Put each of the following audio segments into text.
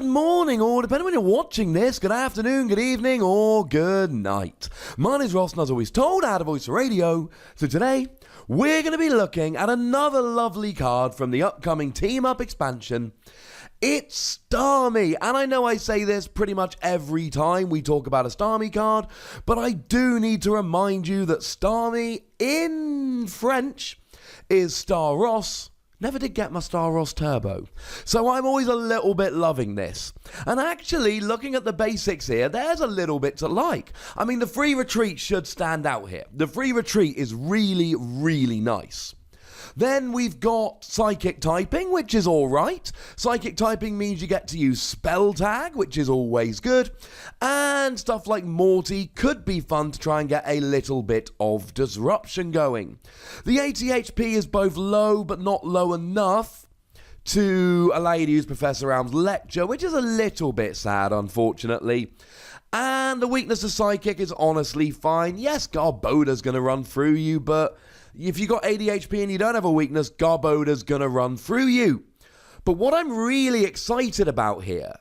Good morning, or depending when you're watching this, good afternoon, good evening, or good night. My name is Ross, and as always told, I had a voice for radio. So today, we're going to be looking at another lovely card from the upcoming Team Up expansion. It's Starmie, and I know I say this pretty much every time we talk about a Starmie card, but I do need to remind you that Starmie in French is Star Ross. Never did get my Star Ross Turbo, so I'm always a little bit loving this. And actually, looking at the basics here, there's a little bit to like. I mean, the free retreat should stand out here. The free retreat is really, really nice. Then we've got Psychic Typing, which is alright. Psychic Typing means you get to use Spell Tag, which is always good. And stuff like Morty could be fun to try and get a little bit of disruption going. The ATHP is both low, but not low enough to allow you to use Professor Elm's Lecture, which is a little bit sad, unfortunately. And the weakness of Psychic is honestly fine. Yes, Garboda's going to run through you, but if you got ADHP and you don't have a weakness, Garboda's going to run through you. But what I'm really excited about here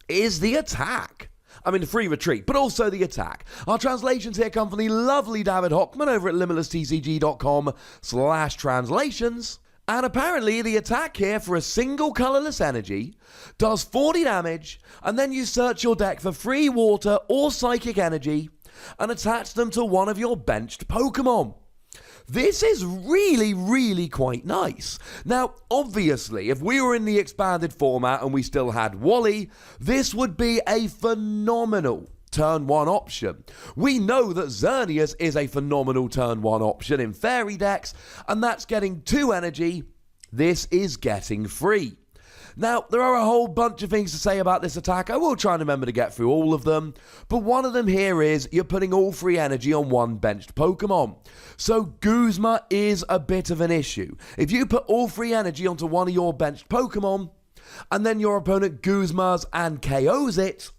is the attack. I mean, the free retreat, but also the attack. Our translations here come from the lovely David Hochmann over at limitlesstcg.com/translations. And apparently the attack here for a single colourless energy does 40 damage, and then you search your deck for free water or psychic energy and attach them to one of your benched Pokemon. This is really, really quite nice. Now, obviously, if we were in the expanded format and we still had Wally, this would be a phenomenal turn 1 option. We know that Xerneas is a phenomenal turn 1 option in fairy decks, and that's getting 2 energy. This is getting free. Now, there are a whole bunch of things to say about this attack. I will try and remember to get through all of them, but one of them here is you're putting all 3 energy on one benched Pokemon. So Guzma is a bit of an issue. If you put all 3 energy onto one of your benched Pokemon, and then your opponent Guzmas and KOs it,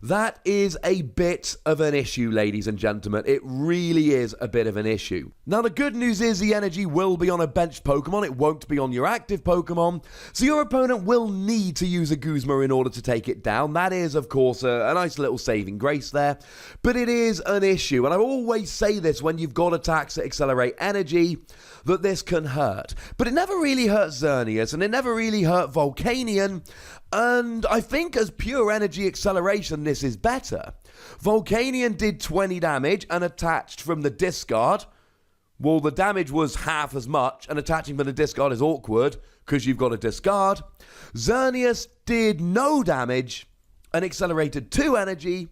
that is a bit of an issue, ladies and gentlemen. It really is a bit of an issue. Now, the good news is the energy will be on a benched Pokemon. It won't be on your active Pokemon. So your opponent will need to use a Guzma in order to take it down. That is, of course, a nice little saving grace there. But it is an issue. And I always say this when you've got attacks that accelerate energy, that this can hurt. But it never really hurt Xerneas, and it never really hurt Volcanion. And I think as pure energy acceleration, this is better. Volcanion did 20 damage and attached from the discard. Well, the damage was half as much, and attaching from the discard is awkward because you've got a discard. Xerneas did no damage and accelerated 2 energy.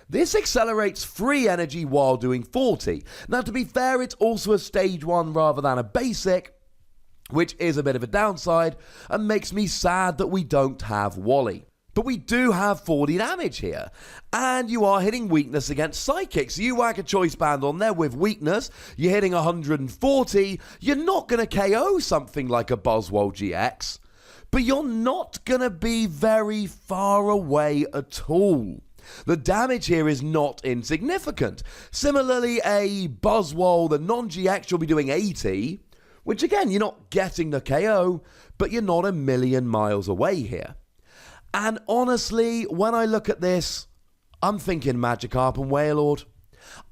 This accelerates 3 energy while doing 40. Now, to be fair, it's also a stage 1 rather than a basic, which is a bit of a downside and makes me sad that we don't have Wally. But we do have 40 damage here, and you are hitting weakness against Psychic. So you whack a choice band on there with weakness, you're hitting 140, you're not going to KO something like a Buzzwole GX, but you're not going to be very far away at all. The damage here is not insignificant. Similarly, a Buzzwole, the non-GX, you'll be doing 80, which again, you're not getting the KO, but you're not a million miles away here. And honestly, when I look at this, I'm thinking Magikarp and Wailord.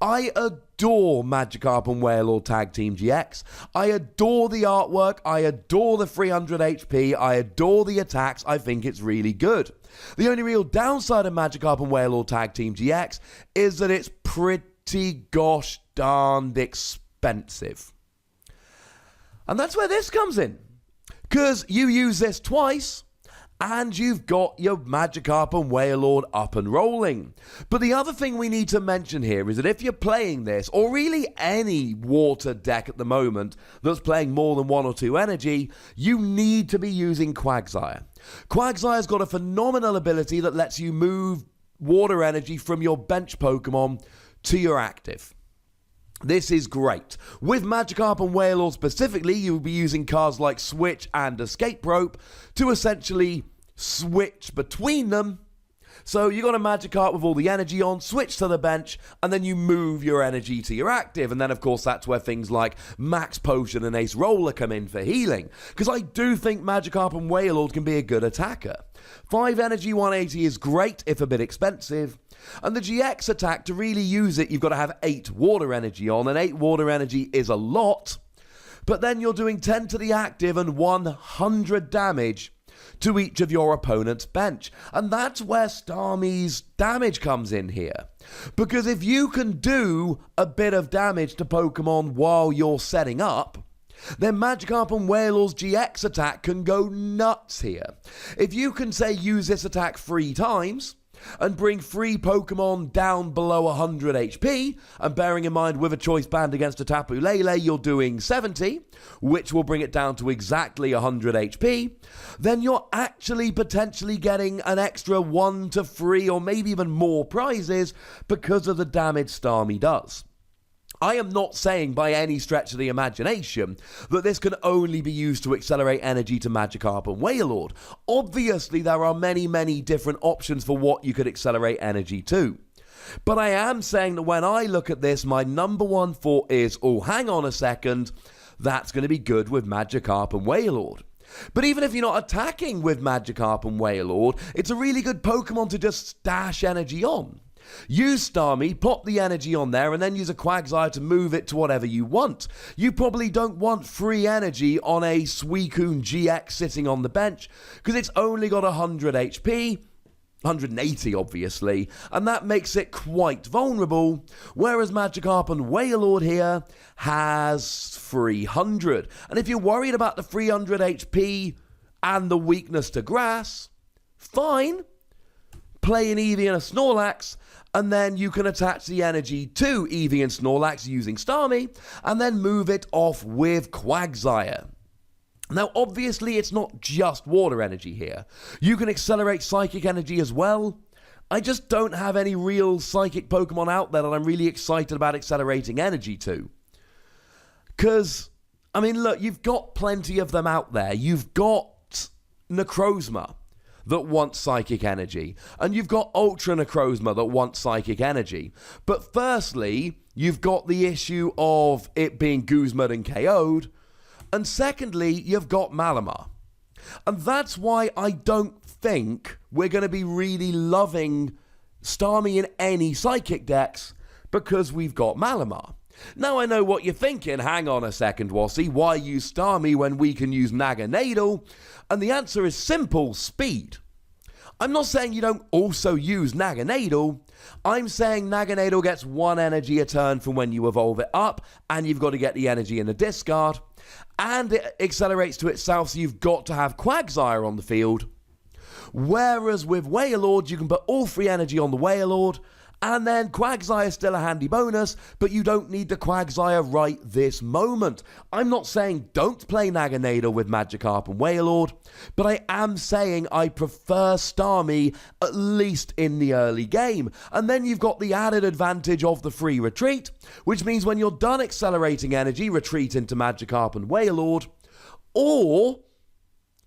I adore Magikarp and Wailord Tag Team GX. I adore the artwork. I adore the 300 HP. I adore the attacks. I think it's really good. The only real downside of Magikarp and Wailord Tag Team GX is that it's pretty gosh darned expensive. And that's where this comes in. Because you use this twice, and you've got your Magikarp and Wailord up and rolling. But the other thing we need to mention here is that if you're playing this, or really any water deck at the moment that's playing more than 1 or 2 energy, you need to be using Quagsire. Quagsire's got a phenomenal ability that lets you move water energy from your bench Pokemon to your active. This is great. With Magikarp and Wailord specifically, you'll be using cards like Switch and Escape Rope to essentially switch between them So you got a Magikarp with all the energy on, switch to the bench, and then you move your energy to your active. And then, of course, that's where things like Max Potion and Ace Roller come in for healing. Because I do think Magikarp and Wailord can be a good attacker. 5 energy 180 is great, if a bit expensive. And the GX attack, to really use it, you've got to have 8 water energy on, and 8 water energy is a lot. But then you're doing 10 to the active and 100 damage to each of your opponent's bench. And that's where Starmie's damage comes in here. Because if you can do a bit of damage to Pokemon while you're setting up, then Magikarp and Wailord's GX attack can go nuts here. If you can, say, use this attack 3 times, and bring 3 Pokemon down below 100 HP, and bearing in mind with a choice band against a Tapu Lele you're doing 70, which will bring it down to exactly 100 HP, then you're actually potentially getting an extra 1 to 3 or maybe even more prizes because of the damage Starmie does. I am not saying by any stretch of the imagination that this can only be used to accelerate energy to Magikarp and Wailord. Obviously, there are many, many different options for what you could accelerate energy to. But I am saying that when I look at this, my number one thought is, oh, hang on a second, that's going to be good with Magikarp and Wailord. But even if you're not attacking with Magikarp and Wailord, it's a really good Pokemon to just stash energy on. Use Starmie, pop the energy on there, and then use a Quagsire to move it to whatever you want. You probably don't want free energy on a Suicune GX sitting on the bench, because it's only got 100 HP, 180 obviously, and that makes it quite vulnerable, whereas Magikarp and Wailord here has 300. And if you're worried about the 300 HP and the weakness to grass, fine. Play an Eevee and a Snorlax, and then you can attach the energy to Eevee and Snorlax using Starmie, and then move it off with Quagsire. Now, obviously, it's not just water energy here. You can accelerate psychic energy as well. I just don't have any real psychic Pokemon out there that I'm really excited about accelerating energy to. Because, I mean, look, you've got plenty of them out there. You've got Necrozma that wants psychic energy, and you've got Ultra Necrozma that wants psychic energy. But firstly, you've got the issue of it being Guzma'd and KO'd, and secondly, you've got Malamar. And that's why I don't think we're going to be really loving Starmie in any psychic decks, because we've got Malamar. Now I know what you're thinking, hang on a second, Wassy, why use Starmie when we can use Naganadel? And the answer is simple, speed. I'm not saying you don't also use Naganadel, I'm saying Naganadel gets 1 energy a turn from when you evolve it up, and you've got to get the energy in the discard, and it accelerates to itself, so you've got to have Quagsire on the field. Whereas with Wailord, you can put all 3 energy on the Wailord, and then Quagsire is still a handy bonus, but you don't need the Quagsire right this moment. I'm not saying don't play Naganadel with Magikarp and Wailord, but I am saying I prefer Starmie, at least in the early game. And then you've got the added advantage of the free retreat, which means when you're done accelerating energy, retreat into Magikarp and Wailord, or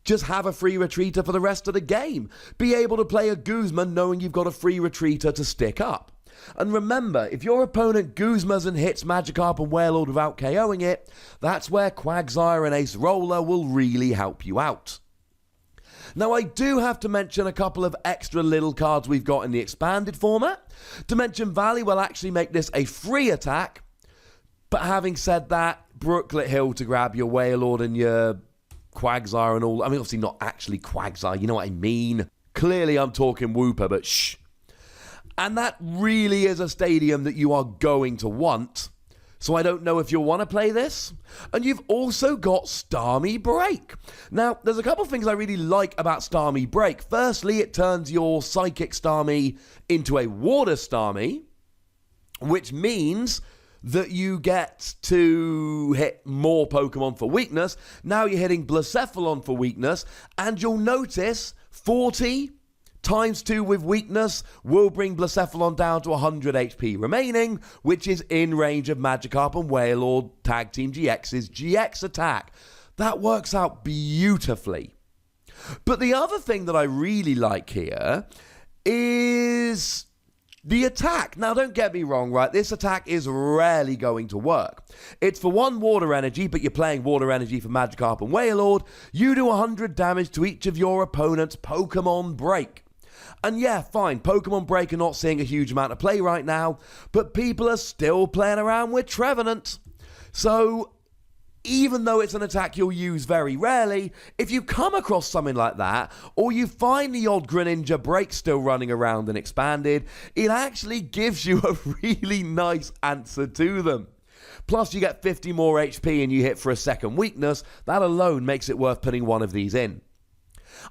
just have a free retreater for the rest of the game. Be able to play a Guzma knowing you've got a free retreater to stick up. And remember, if your opponent Guzmas and hits Magikarp and Wailord without KOing it, that's where Quagsire and Ace Roller will really help you out. Now, I do have to mention a couple of extra little cards we've got in the expanded format. Dimension Valley will actually make this a free attack, but having said that, Brooklet Hill to grab your Wailord and your Quagsire and all. I mean, obviously not actually Quagsire, you know what I mean. Clearly I'm talking Wooper, but shh. And that really is a stadium that you are going to want. So I don't know if you'll want to play this. And you've also got Starmie BREAK. Now, there's a couple of things I really like about Starmie BREAK. Firstly, it turns your Psychic Starmie into a Water Starmie, which means that you get to hit more Pokemon for weakness. Now you're hitting Blacephalon for weakness, and you'll notice 40 times 2 with weakness will bring Blacephalon down to 100 HP remaining, which is in range of Magikarp and Wailord Tag Team GX's GX attack. That works out beautifully. But the other thing that I really like here is the attack. Now, don't get me wrong, right? This attack is rarely going to work. It's for 1 water energy, but you're playing water energy for Magikarp and Wailord. You do 100 damage to each of your opponent's Pokemon Break. And yeah, fine, Pokemon Break are not seeing a huge amount of play right now, but people are still playing around with Trevenant. So, even though it's an attack you'll use very rarely, if you come across something like that, or you find the odd Greninja Break still running around and expanded, it actually gives you a really nice answer to them. Plus, you get 50 more HP and you hit for a second weakness. That alone makes it worth putting one of these in.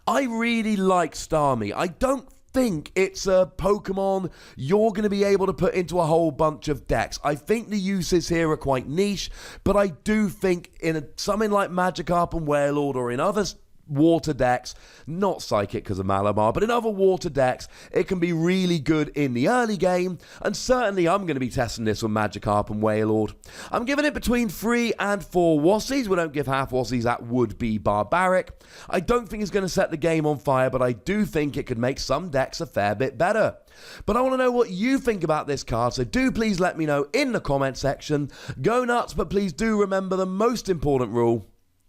I really like Starmie. I don't think it's a Pokemon you're going to be able to put into a whole bunch of decks. I think the uses here are quite niche, but I do think in something like Magikarp and Wailord or in other water decks, not Psychic because of Malamar, but in other water decks, it can be really good in the early game, and certainly I'm going to be testing this with Magikarp and Wailord. I'm giving it between 3 and 4 Wassies. We don't give half Wassies, that would be barbaric. I don't think it's going to set the game on fire, but I do think it could make some decks a fair bit better. But I want to know what you think about this card, so do please let me know in the comment section. Go nuts, but please do remember the most important rule.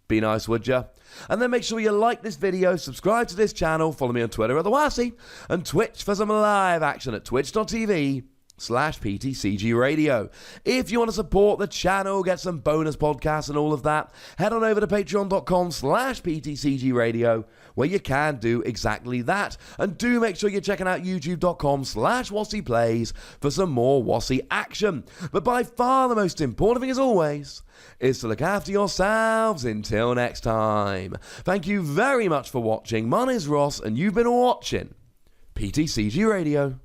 Be nice, would ya? And then make sure you like this video, subscribe to this channel, follow me on Twitter at @TheWassie, and Twitch for some live action at twitch.tv/PTCGRadio. If you want to support the channel, get some bonus podcasts and all of that, head on over to patreon.com/PTCGRadio, where you can do exactly that. And do make sure you're checking out youtube.com/WassiePlays for some more Wassie action. But by far the most important thing, as always, is to look after yourselves until next time. Thank you very much for watching. My name is Ross, and you've been watching PTCG Radio.